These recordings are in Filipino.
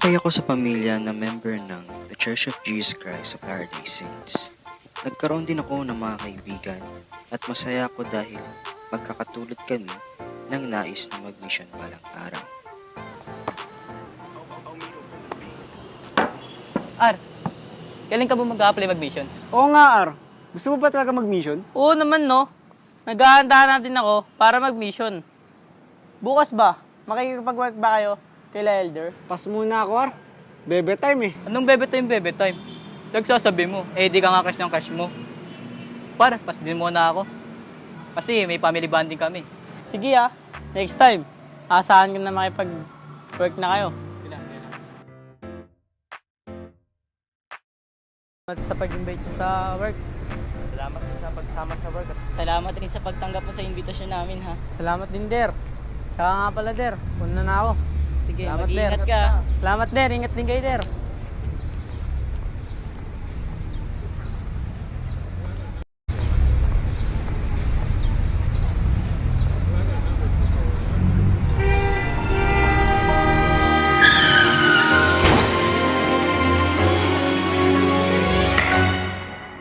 Lumaki ako sa pamilya na member ng The Church of Jesus Christ of Latter-day Saints. Nagkaroon din ako ng mga kaibigan at masaya ako dahil magkakatulad kami ng nais na mag-mission balang araw. Ar, kailan ka ba mag-a-apply mag-mission? Oo nga, Ar. Gusto mo ba talaga mag-mission? Oo naman, no. Naghahanda natin ako para mag-mission. Bukas ba? Makikipag-work ba kayo kila Elder? Pas muna ako, Ar. Bebe time eh. Anong bebe time? Nagsasabi mo, di ka nga crush ng crush mo. Par, pas din muna ako. Kasi may family bonding kami. Sige next time. Asahan ko na makipag-work na kayo. Salamat sa pag-invite niyo sa work. Salamat sa pagsama sa work. Salamat rin sa pagtanggap mo sa invitation namin, ha. Salamat din, Der. Tsaka nga pala, Der. Una na ako. Sige, Salamat, mag-ingat Der. ka. Salamat, Der. Ingat din kayo, Der.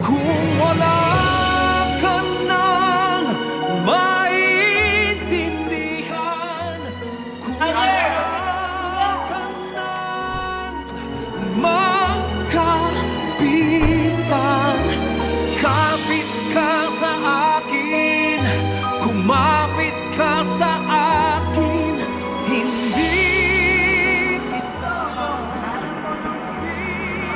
Kung wala ka nang maintindihan, kung wala ka nang magkapitan, kapit ka sa akin, kumapit ka sa akin, hindi kita bibitaw.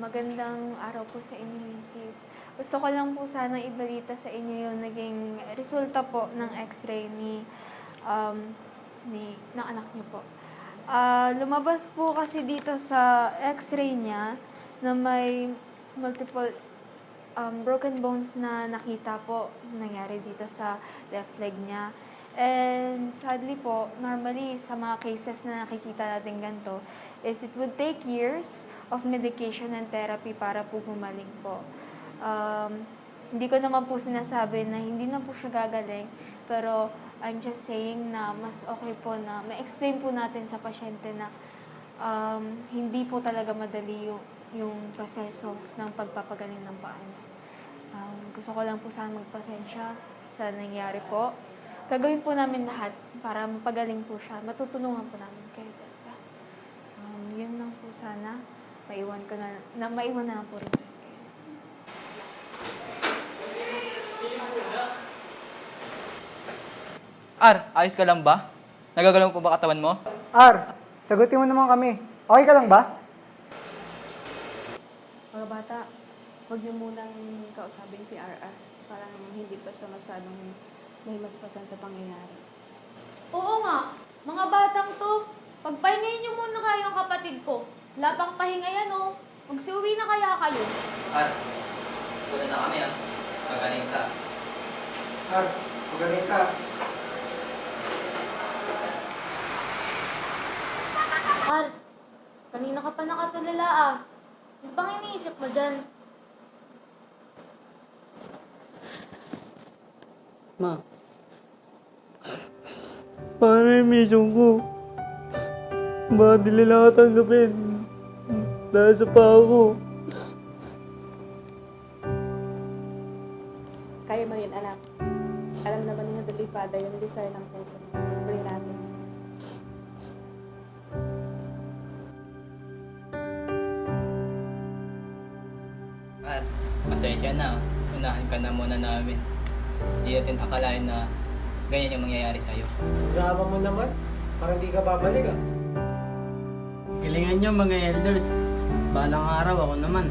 Magandang araw po sa inyo, Mrs. Gusto ko lang po sana ibalita sa inyo yung naging resulta po ng x-ray ng anak niyo po. Lumabas po kasi dito sa x-ray niya na may multiple broken bones na nakita po nangyari dito sa left leg niya. And sadly po, normally sa mga cases na nakikita natin ganito, is it would take years of medication and therapy para po gumaling po. Hindi ko naman po sinasabi na hindi na po siya gagaling, pero I'm just saying na mas okay po na ma-explain po natin sa pasyente na hindi po talaga madali yung proseso ng pagpapagaling ng paa niya. Gusto ko lang po sana magpasensya sa nangyari po. Gagawin po namin lahat para mapagaling po siya. Matutulungan po namin kayo talaga. Yun lang po sana. Maiwan na lang po rin kayo. Ar, ayos ka lang ba? Nagagalaw po ba katawan mo? Ar, sagutin mo naman kami. Okay ka lang ba? Mga bata, huwag niyo munang kausapin si RR. Parang hindi pa siya masyadong mahimasmasan sa pangyayari. Oo nga, mga batang to, pagpahingayin niyo muna kayo ang kapatid ko. Wala pang pahinga yan, oh. Magsiuwi na kaya kayo. Ar, puna na kami, Magaling ka. Ar, magaling ka. Ar, kanina ka pa nakatulala, Ano bang iniisip mo dyan? Ma. Paano yung mission ko? Bakit nila lang ako tanggapin? Dahil sa paa ko. Kaya mo yun, anak. Alam naman ni Heavenly Father yung desire ng puso mo. Pray natin. Ar, pasensya na. Unahan ka na muna namin. Hindi natin akalain na ganyan yung mangyayari sa'yo. Drama mo naman. Parang di ka babalik Galingan nyo mga elders. Balang araw ako naman.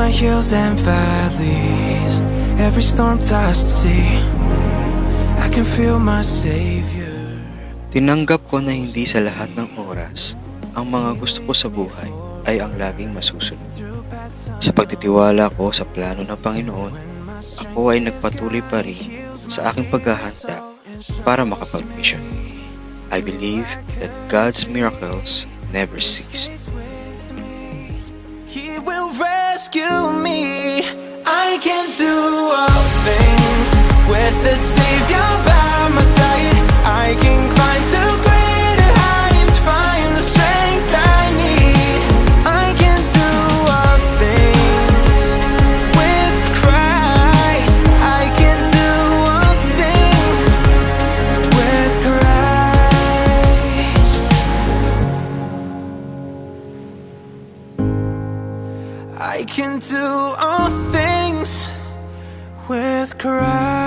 my hills and valleys, every storm-tossed sea, I can feel my Savior. Tinanggap ko na hindi sa lahat ng oras, ang mga gusto ko sa buhay ay ang laging masusunod. Sa pagtitiwala ko sa plano ng Panginoon, ako ay nagpatuloy pa rin sa aking paghahanda para makapag-mission. I believe that God's miracles never ceased. He will rescue me. I can do all things with the Savior by my side. I can climb to greater heights, find the strength I need. I can do all things with Christ. I can do all things with Christ. I can do all things with Christ.